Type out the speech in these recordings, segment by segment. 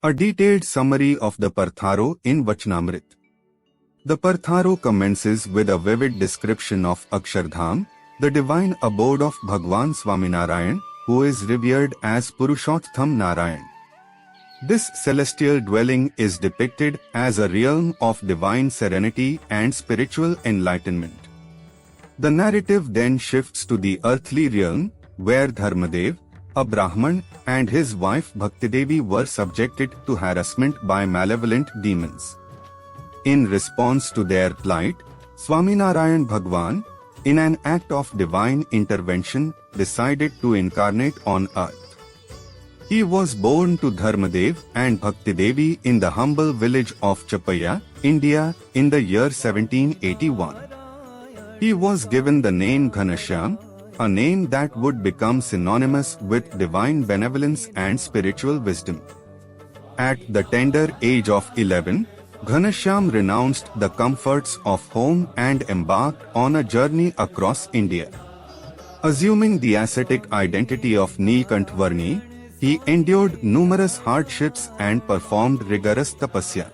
A detailed summary of the Partharo in Vachanamrut. The Partharo commences with a vivid description of Akshardham, the divine abode of Bhagwan Swaminarayan, who is revered as Purushottam Narayan. This celestial dwelling is depicted as a realm of divine serenity and spiritual enlightenment. The narrative then shifts to the earthly realm, where Dharmadev, a Brahman, and his wife Bhaktidevi were subjected to harassment by malevolent demons. In response to their plight, Swaminarayan Bhagwan, in an act of divine intervention, decided to incarnate on earth. He was born to Dharmadev and Bhaktidevi in the humble village of Chapaya, India, in the year 1781. He was given the name Ghanashyam, a name that would become synonymous with divine benevolence and spiritual wisdom. At the tender age of 11, Ghanashyam renounced the comforts of home and embarked on a journey across India. Assuming the ascetic identity of Neelkantvarni, he endured numerous hardships and performed rigorous tapasya.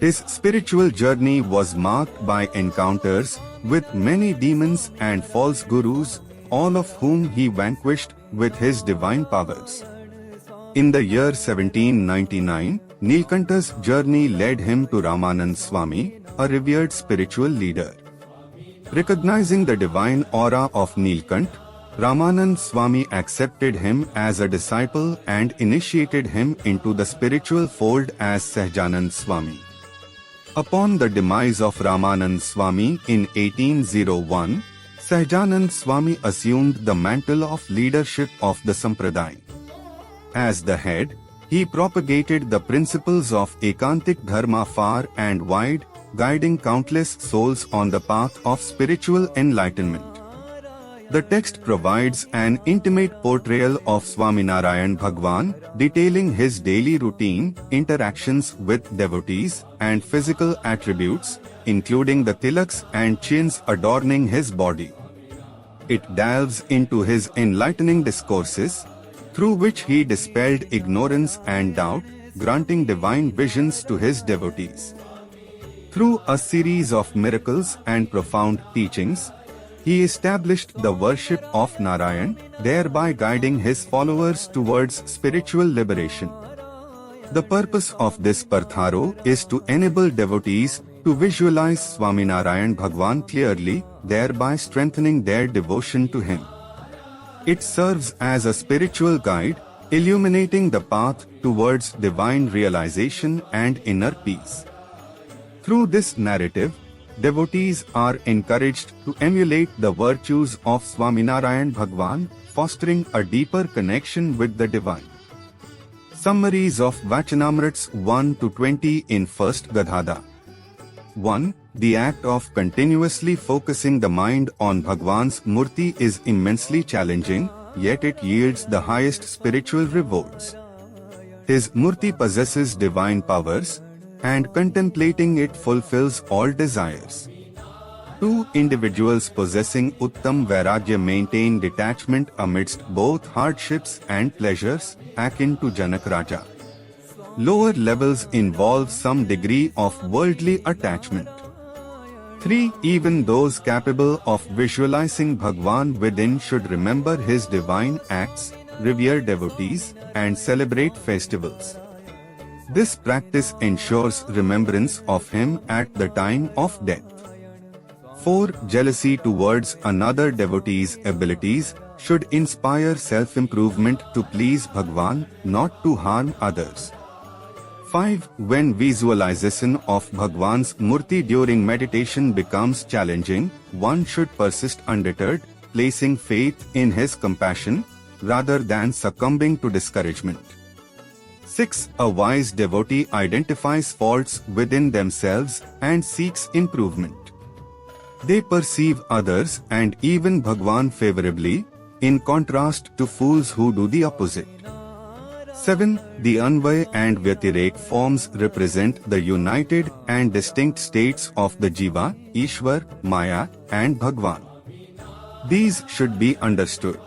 His spiritual journey was marked by encounters with many demons and false gurus, all of whom he vanquished with his divine powers. In the year 1799, Neelkanta's journey led him to Ramanand Swami, a revered spiritual leader. Recognizing the divine aura of Neelkant, Ramanand Swami accepted him as a disciple and initiated him into the spiritual fold as Sahjanand Swami. Upon the demise of Ramanand Swami in 1801, Sahjanand Swami assumed the mantle of leadership of the Sampradaya. As the head, he propagated the principles of Ekantik Dharma far and wide, guiding countless souls on the path of spiritual enlightenment. The text provides an intimate portrayal of Swaminarayan Bhagwan, detailing his daily routine, interactions with devotees, and physical attributes, including the tilaks and chains adorning his body. It delves into his enlightening discourses, through which he dispelled ignorance and doubt, granting divine visions to his devotees. Through a series of miracles and profound teachings, he established the worship of Narayan, thereby guiding his followers towards spiritual liberation. The purpose of this Partharo is to enable devotees to visualize Swaminarayan Bhagwan clearly, thereby strengthening their devotion to him. It serves as a spiritual guide, illuminating the path towards divine realization and inner peace. Through this narrative, devotees are encouraged to emulate the virtues of Swaminarayan Bhagwan, fostering a deeper connection with the divine. Summaries of Vachanamruts 1 to 20 in First Gadhada. 1. The act of continuously focusing the mind on Bhagwan's Murti is immensely challenging, yet it yields the highest spiritual rewards. His Murti possesses divine powers, and contemplating it fulfills all desires. 2. Individuals possessing Uttam Vairagya maintain detachment amidst both hardships and pleasures, akin to Janak Raja. Lower levels involve some degree of worldly attachment. 3. Even those capable of visualizing Bhagwan within should remember his divine acts, revere devotees, and celebrate festivals. This practice ensures remembrance of him at the time of death. 4. Jealousy towards another devotee's abilities should inspire self-improvement to please Bhagwan, not to harm others. 5. When visualization of Bhagwan's Murti during meditation becomes challenging, one should persist undeterred, placing faith in his compassion, rather than succumbing to discouragement. 6. A wise devotee identifies faults within themselves and seeks improvement. They perceive others and even Bhagwan favorably, in contrast to fools who do the opposite. 7. The Anvay and Vyatirek forms represent the united and distinct states of the Jiva, Ishwar, Maya, and Bhagwan. These should be understood.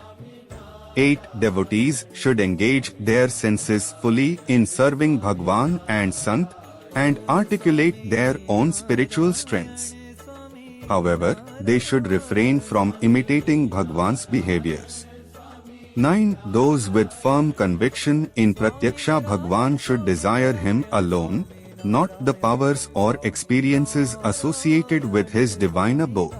8. Devotees should engage their senses fully in serving Bhagwan and Sant and articulate their own spiritual strengths. However, they should refrain from imitating Bhagwan's behaviors. 9. Those with firm conviction in Pratyaksha Bhagwan should desire him alone, not the powers or experiences associated with his divine abode.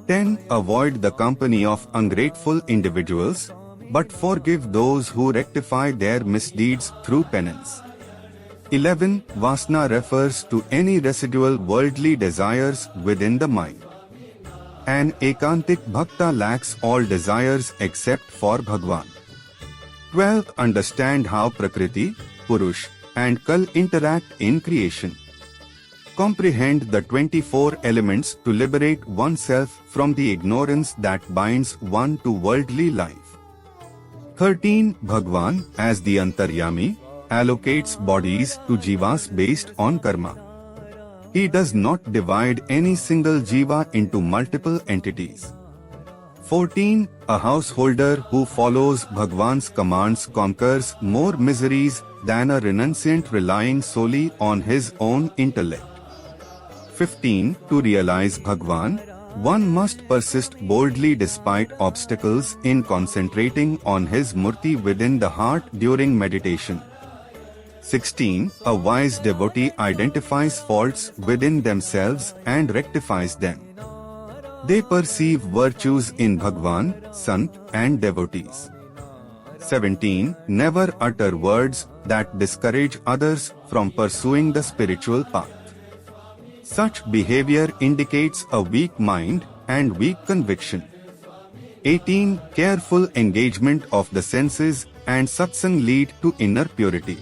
10. Avoid the company of ungrateful individuals, but forgive those who rectify their misdeeds through penance. 11. Vasana refers to any residual worldly desires within the mind. An ekantik bhakta lacks all desires except for Bhagwan. 12. Understand how Prakriti, Purush, and Kal interact in creation. Comprehend the 24 elements to liberate oneself from the ignorance that binds one to worldly life. 13. Bhagwan, as the Antaryami, allocates bodies to jivas based on karma. He does not divide any single jiva into multiple entities. 14. A householder who follows Bhagwan's commands conquers more miseries than a renunciant relying solely on his own intellect. 15. To realize Bhagwan, one must persist boldly despite obstacles in concentrating on his murti within the heart during meditation. 16. A wise devotee identifies faults within themselves and rectifies them. They perceive virtues in Bhagwan, Sant, and devotees. 17. Never utter words that discourage others from pursuing the spiritual path. Such behavior indicates a weak mind and weak conviction. 18. Careful engagement of the senses and satsang lead to inner purity.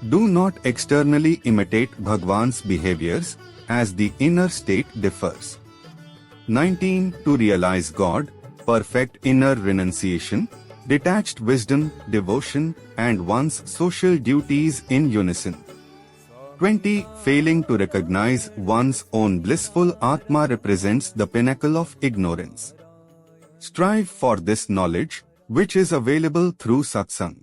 Do not externally imitate Bhagwan's behaviors, as the inner state differs. 19. To realize God, perfect inner renunciation, detached wisdom, devotion, and one's social duties in unison. 20. Failing to recognize one's own blissful Atma represents the pinnacle of ignorance. Strive for this knowledge, which is available through satsang.